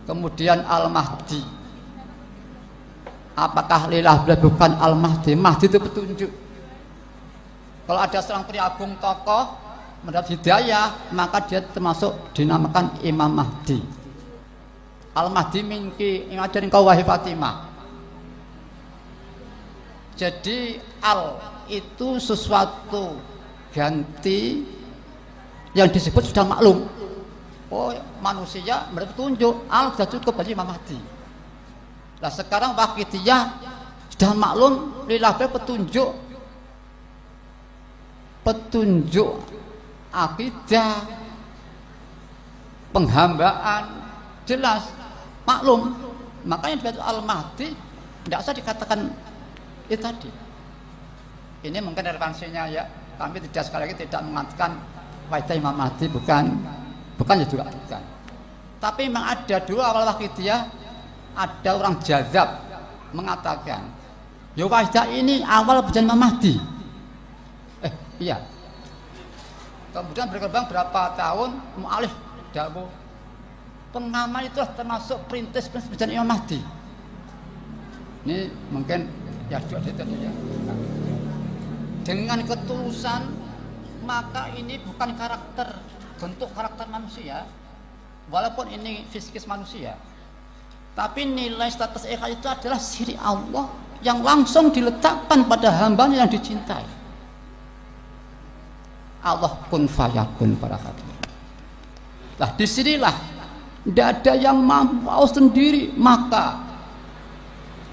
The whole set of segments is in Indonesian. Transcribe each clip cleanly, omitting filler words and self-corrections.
kemudian Al-Mahdi. Apakah lillah bukan Al-Mahdi? Mahdi itu petunjuk. Kalau ada seorang priagung tokoh mendapat hidayah, maka dia termasuk dinamakan Imam Mahdi. Al-Mahdi minki ngajarin kau wahai Fatimah. Jadi al itu sesuatu ganti yang disebut sudah maklum. Oh, manusia mendapat petunjuk, al sudah cukup bagi Imam Mahdi. Nah sekarang Waqidiyah sudah maklum, lillah petunjuk akidah, penghambaan, jelas maklum. Makanya disebut Al-Mahdi tidak usah dikatakan itu tadi. Ini mungkin relevansinya ya. Kami tidak sekali lagi tidak mengatakan wajah Imam Mahdi, bukan ya juga bukan. Tapi memang ada dua awal Waqidiyah, ada orang jazab mengatakan, ya wajah ini awal berjalan Imam Mahdi. Iya. Kemudian berkembang berapa tahun, mu'alif da'wah pengamal itu termasuk perintis berjalan Imam Mahdi. Ini mungkin ya juga tadi ya. Dengan ketulusan, maka ini bukan bentuk karakter manusia, walaupun ini fisikis manusia, tapi nilai status ikhlas itu adalah siri Allah yang langsung diletakkan pada hambanya yang dicintai. Allah kun fayakun pada hati. Nah disinilah tidak ada yang mampu sendiri, maka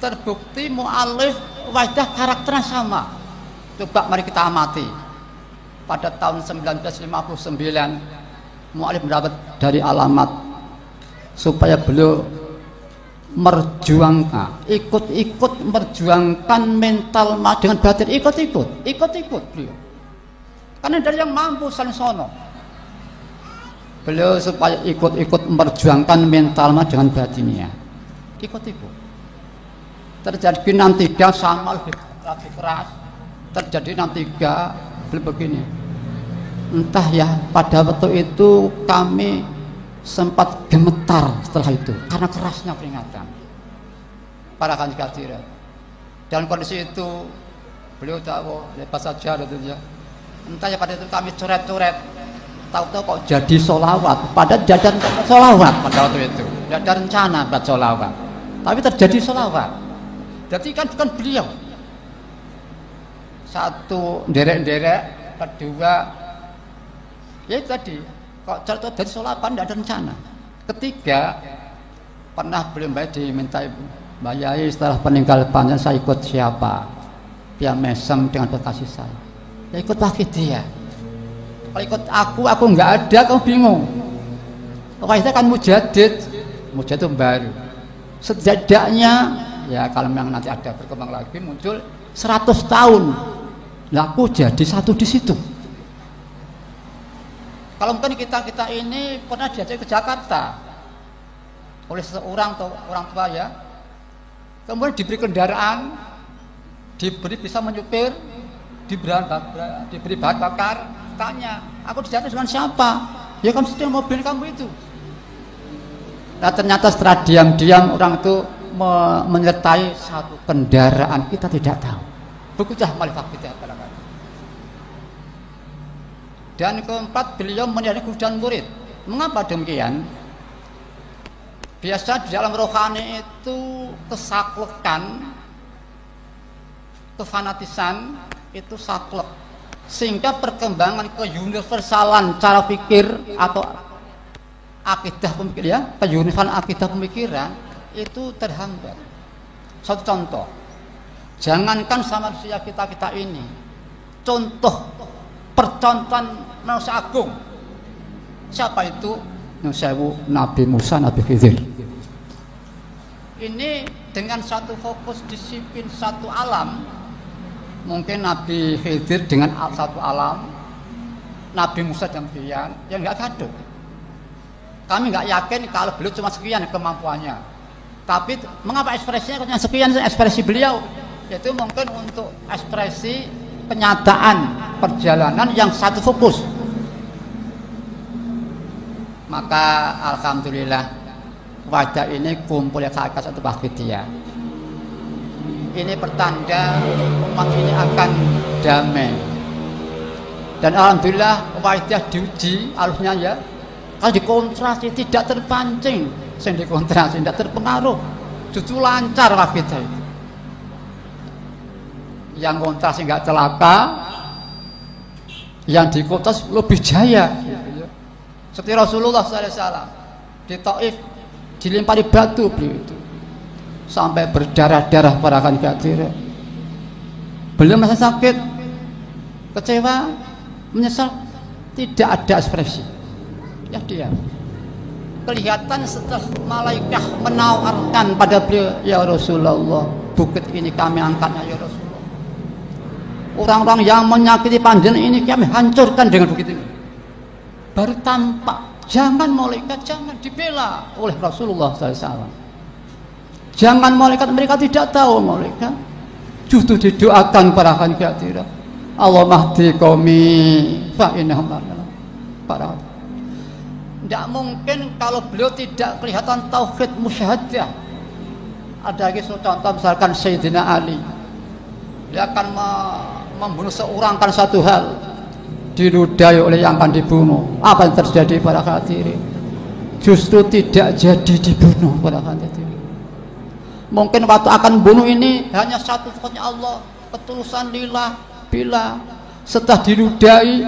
terbukti mu'alif wajah karakternya sama. Coba mari kita amati. Pada tahun 1959 mu'alif mendapat dari alamat supaya beliau merjuangkan, ikut merjuangkan mental dengan batin, ikut beliau. Karena dari yang mampu saling sono. Beliau supaya ikut merjuangkan mental dengan batinnya. Ikut. Terjadi nanti sama lebih keras. Terjadi nanti beliau begini. Entah ya, pada waktu itu kami sempat gemetar setelah itu karena kerasnya peringatan para kanjeng hadirat. Dan kondisi itu beliau tahu lepas saja ya. Entah ya pada itu kami coret-coret, tahu-tahu kok jadi sholawat, padahal jadan sholawat pada waktu itu, tidak ada rencana buat sholawat, tapi terjadi sholawat. Jadi kan bukan beliau. Satu derek-derek, kedua ya itu tadi, kok coret dari sholawat tidak ada rencana. Ketiga, pernah beliau diminta Mbak Yai setelah peninggal panjang saya ikut siapa? Dia mesem dengan berkasih saya. Ya ikut Waqidiyah. Kalau ikut aku nggak ada, kamu bingung. Waqidiyah kan mujadid itu baru. Setidaknya ya kalau memang nanti ada berkembang lagi muncul 100 tahun. Lah aku jadi satu di situ. Kalau mungkin kita ini pernah diajak ke Jakarta oleh seseorang atau orang tua ya, kemudian diberi kendaraan, bisa menyupir, diberi bahan bakar, tanya, aku di Jakarta dengan siapa? Ya kamu sedang mobil kamu itu. Nah ternyata setelah diam-diam orang itu menyertai satu kendaraan, kita tidak tahu. Begitulah malifat kita barangkali. Dan keempat, beliau menjadi guru dan murid. Mengapa demikian? Biasa di dalam rohani itu kesaklekan, kefanatisan itu saklek, sehingga perkembangan keuniversalan cara pikir atau akidah pemikiran ya, keuniversalan akidah pemikiran itu terhambat. Satu contoh, jangankan sama manusia kita ini, contoh percontohan manusia agung, siapa itu? Nabi Musa, Nabi Khidir. Ini dengan satu fokus disiplin satu alam. Mungkin Nabi Khidir dengan satu alam, Nabi Musa demikian, yang nggak gaduh. Kami nggak yakin kalau beliau cuma sekian kemampuannya. Tapi mengapa ekspresinya hanya sekian ekspresi beliau? Yaitu mungkin untuk ekspresi penyataan perjalanan yang satu fokus. Maka alhamdulillah wajah ini kumpul ya kakak satu dia. Ini pertanda umat ini akan damai. Dan alhamdulillah wajah diuji alusnya ya. Kalau dikontrasi tidak terpancing, yang dikontrasi tidak terpengaruh, justru lancar kita itu. Yang kontrasi nggak celaka, yang dikontras lebih jaya. Seperti Rasulullah SAW di Taif dilempari batu beliau itu sampai berdarah-darah para kadir. Beliau merasa sakit, kecewa, menyesal, tidak ada ekspresi. Ya diam. Kelihatan setelah malaikat menawarkan pada beliau, ya Rasulullah, bukit ini kami angkatnya ya Rasulullah. Orang-orang yang menyakiti panjenengan ini kami hancurkan dengan bukit ini. Baru tampak, jangan malaikat, jangan dibela oleh Rasulullah SAW. Jangan malaikat, mereka tidak tahu malaikat. Justru didoakan para hadirin. Allah mahdi qaumi fa innahum para. Tidak mungkin kalau beliau tidak kelihatan tauhid musyahadah. Ada lagi contoh misalkan Sayyidina Ali, dia akan membunuh seorang kan satu hal, dinudai oleh yang akan dibunuh. Apa yang terjadi pada hadirin? Justru tidak jadi dibunuh pada hadirin. Mungkin waktu akan bunuh ini hanya satu fokusnya Allah, ketulusan lillah bila. Setelah dinudai,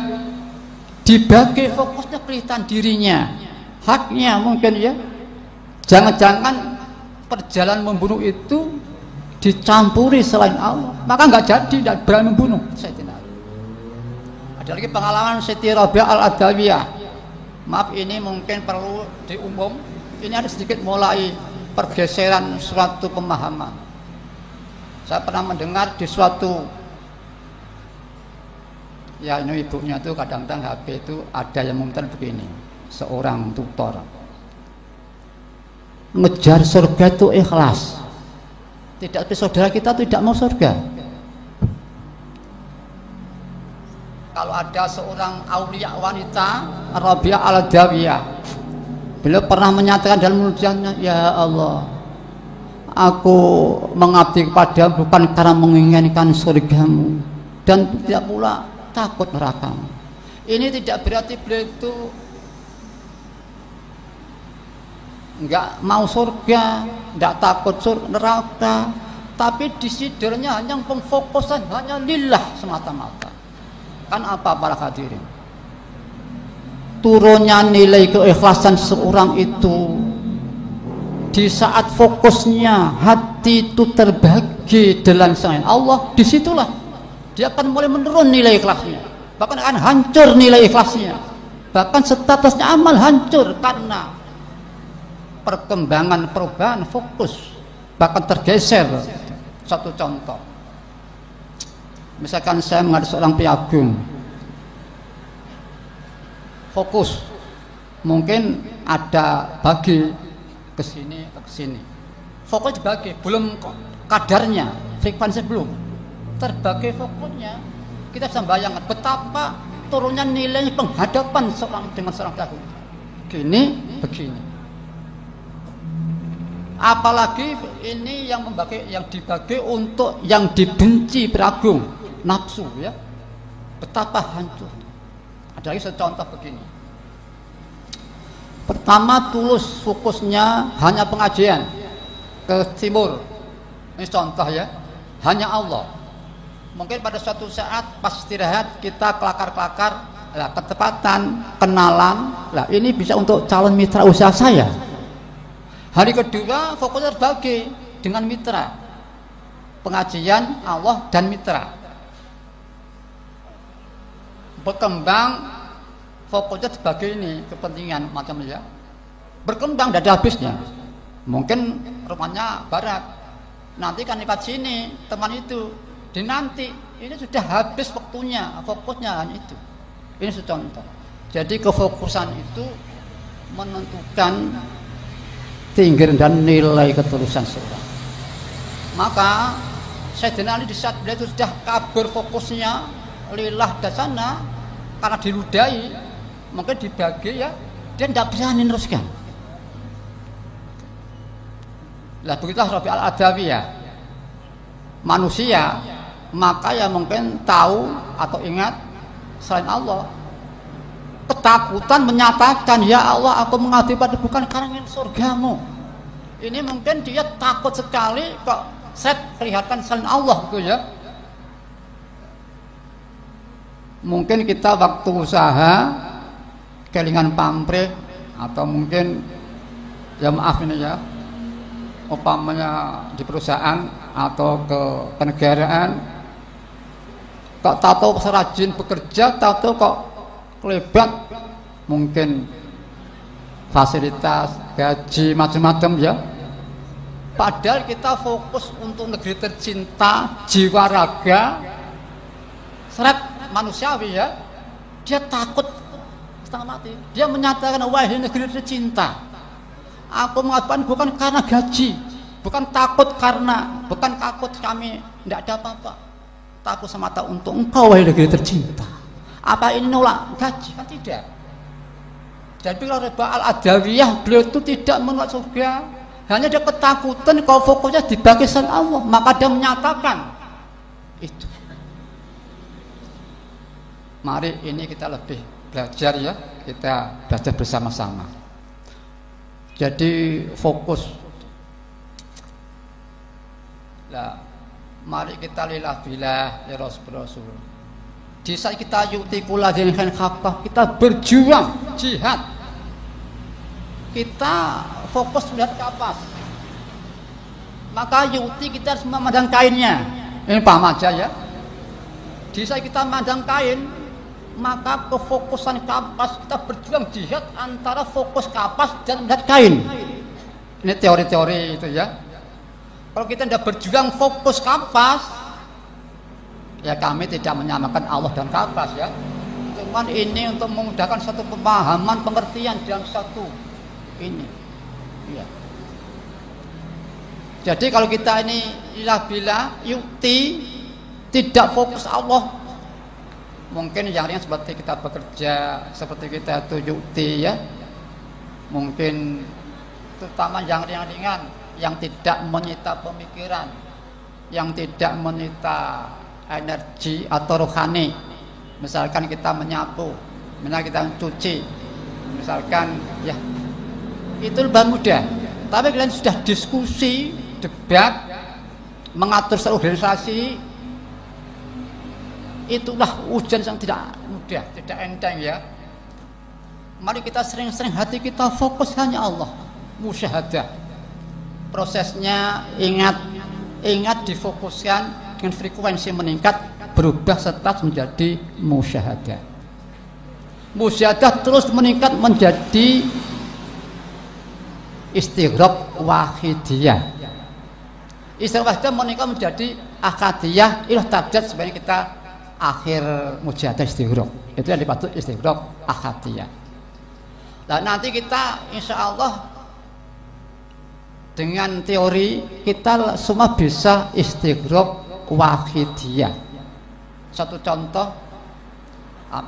dibagi fokusnya kelihatan dirinya, haknya mungkin ya. Jangan-jangan perjalanan membunuh itu dicampuri selain Allah, maka nggak jadi, tidak berani membunuh. Ada lagi pengalaman Siti Rabi'ah Al-Adawiyah. Maaf, ini mungkin perlu diumum. Ini ada sedikit mulai pergeseran suatu pemahaman. Saya pernah mendengar di suatu, ya ini ibunya tuh kadang-kadang HP itu ada yang mengatakan begini, seorang tutor, ngejar surga itu ikhlas. Tidak, saudara kita tidak mau surga. Kalau ada seorang aulia wanita Rabi'ah Al-Adawiyah, beliau pernah menyatakan dalam mulutnya, ya Allah, aku mengabdi kepada bukan karena menginginkan surgamu dan tidak pula takut neraka. Ini tidak berarti beliau itu enggak mau surga, enggak takut neraka, tapi disidurnya hanya pemfokusan hanya lillah semata-mata. Kan apa para hadirin? Turunnya nilai keikhlasan seorang itu di saat fokusnya hati itu terbagi dalam selain Allah, disitulah dia akan mulai menurun nilai ikhlasnya, bahkan akan hancur nilai ikhlasnya, bahkan statusnya amal hancur karena perkembangan perubahan fokus, bahkan tergeser. Satu contoh, misalkan saya menghadapi seorang piagum, fokus mungkin ada bagi ke sini ke sini, fokus dibagi, belum kadarnya, frekuensi belum terbagi fokusnya. Kita bisa bayangkan betapa turunnya nilai penghadapan seorang dengan seorang pelaku. Gini, begini. Apalagi ini yang membagi, yang dibagi untuk yang dibenci beragung, nafsu ya. Betapa hancur. Ada lagi contoh begini. Pertama, tulus fokusnya hanya pengajian ke timur. Ini contoh ya. Hanya Allah. Mungkin pada suatu saat pas istirahat kita kelakar-kelakar, lah ketepatan, kenalan, lah ini bisa untuk calon mitra usaha saya. Hari kedua fokusnya terbagi dengan mitra, pengajian, Allah dan mitra. Berkembang fokusnya sebagai ini kepentingan macam ya. Berkembang tidak ada habisnya. Mungkin rumahnya barat, nanti kan lewat sini teman itu. Di nanti ini sudah habis waktunya, fokusnya hanya itu. Ini contoh. Jadi kefokusan itu menentukan tinggi dan nilai ketulusan seorang. Maka Sayyidina Ali di saat beliau itu sudah kabur fokusnya lillah dasana, karena diludai, mungkin dibagi ya, dia tidak berani meneruskan. Lah begitulah Rabi al-Adawiyah. Manusia maka ya mungkin tahu atau ingat selain Allah. Ketakutan menyatakan, ya Allah aku mengabdi pada bukan karena ingin surgamu. Ini mungkin dia takut sekali kok set kelihatan selain Allah gitu ya. Mungkin kita waktu usaha kelingan pamrih atau mungkin ya maaf ini ya, umpamanya di perusahaan atau ke kenegaraan, kok tahu serajin bekerja, tahu kok kelebat, mungkin fasilitas, gaji, macam-macam ya. Padahal kita fokus untuk negeri tercinta, jiwa raga, seret manusiawi ya. Dia takut setengah mati. Dia menyatakan, wahai negeri tercinta, aku mengatakan bukan karena gaji, bukan takut kami tidak ada apa-apa, takut semata untuk engkau wahai negeri tercinta. Apa ini nolak gaji? Kan tidak. Jadi kalau Rabi al-Adawiyah, beliau itu tidak menolak surga, hanya dia ketakutan kalau fokusnya di bagian Allah, maka dia menyatakan itu. Mari ini kita lebih belajar ya, kita belajar bersama-sama. Jadi fokus. Lah, mari kita lillah billah ya Rasul. Di saat kita yutikula dengan khafah, kita berjuang jihad. Kita fokus melihat ke atas. Maka yuti kita harus memandang kainnya. Ini paham aja ya. Di saat kita memandang kain, maka kefokusan kapas, kita berjuang jihad antara fokus kapas dan melihat kain. Ini teori-teori itu ya. Kalau kita tidak berjuang fokus kapas, ya kami tidak menyamakan Allah dan kapas ya. Cuman ini untuk memudahkan satu pemahaman, pengertian dalam satu ini. Ya. Jadi kalau kita ini bila yukti tidak fokus Allah, mungkin yang ringan seperti kita bekerja, seperti kita itu yukti ya. Mungkin terutama yang ringan-ringan, yang tidak menyita pemikiran, yang tidak menyita energi atau rohani. Misalkan kita menyapu, misalkan kita cuci, misalkan ya itu lebih mudah. Tapi kalian sudah diskusi, debat, mengatur organisasi, itulah ujian yang tidak mudah, tidak enteng ya. Mari kita sering-sering hati kita fokus hanya Allah, musyahadah. Prosesnya ingat difokuskan dengan frekuensi meningkat, berubah status menjadi musyahadah. Musyahadah terus meningkat menjadi istighraq wahidiyah. Istighraq wahidiyah meningkat menjadi akadiyah, ilah tabjad sebenarnya kita akhir musyahadah istighraq. Itu yang dimaksud istighraq akadiyah. Nah, nanti kita insya Allah dengan teori kita semua bisa istighraq wahidiyah. Satu contoh,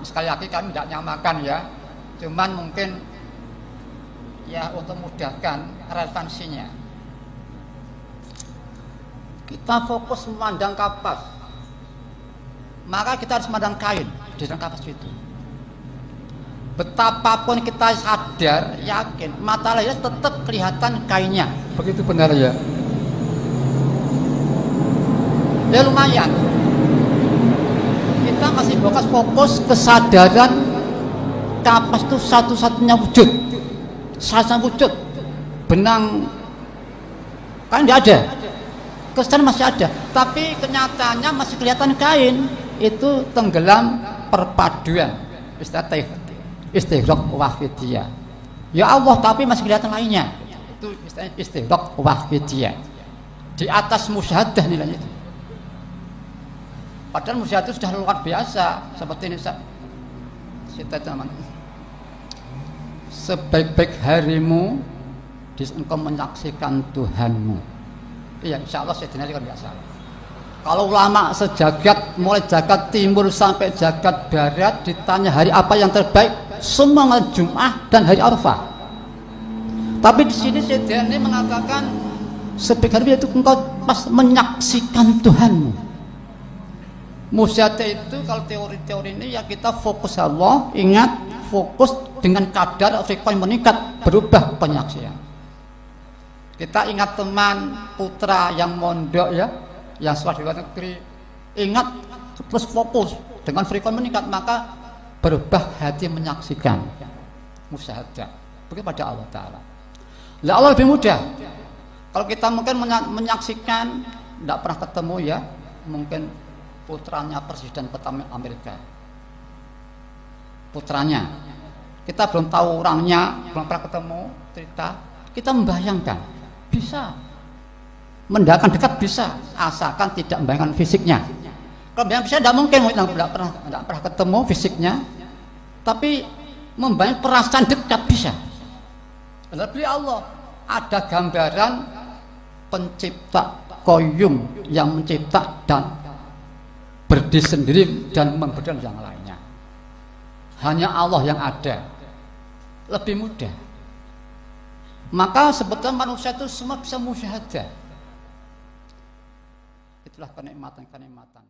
sekali lagi kami tidak nyamakan ya, cuman mungkin ya untuk memudahkan relevansinya. Kita fokus memandang kapas, maka kita harus memandang kain di dalam kapas itu. Betapapun kita sadar, yakin, mata layar tetap kelihatan kainnya. Begitu benar ya. Ya lumayan. Kita masih fokus kesadaran kapas itu satu-satunya wujud. Satu wujud. Benang kan tidak ada. Kesadaran masih ada, tapi kenyataannya masih kelihatan kain. Itu tenggelam perpaduan. Istighraq wahidiyah. Ya Allah, tapi masih kelihatan lainnya. Itu istighraq wahidiyah. Di atas musyahadah nilainya itu. Padahal musyahadah itu sudah luar biasa. Seperti ini kita zaman. Sebaik-baik harimu engkau menyaksikan Tuhanmu. Iya, insya Allah saya dengar kan biasa. Kalau ulama sejagat, mulai jagat timur sampai jagat barat, ditanya hari apa yang terbaik, semua Jumat dan hari Arafah. Tapi di sini Sayyidina ini mengatakan Sebagai hamba itu engkau pas menyaksikan Tuhanmu. Musyahadah itu kalau teori-teori ini ya kita fokus Allah, ingat fokus dengan kadar frekuensi meningkat berubah penyaksian. Kita ingat teman putra yang mondok ya, yang sekolah di luar negeri, ingat terus fokus dengan frekuensi meningkat maka berubah hati menyaksikan. Musyahadah begitu pada Allah Ta'ala. Lah Allah lebih mudah. Kalau kita mungkin menyaksikan tidak pernah ketemu ya, mungkin putranya presiden pertama Amerika, putranya kita belum tahu orangnya, belum pernah ketemu, cerita kita membayangkan bisa, mendakan dekat bisa, asalkan tidak membayangkan fisiknya. Kalau membayangkan bisa tidak mungkin, tidak pernah ketemu fisiknya, tapi membayangkan perasaan dekat bisa. Lebih Allah ada gambaran pencipta qayyum yang mencipta dan berdiri sendiri dan memberikan yang lainnya. Hanya Allah yang ada. Lebih mudah. Maka sebetulnya manusia itu semua bisa musyahadah. Itulah kenikmatan-kenikmatan.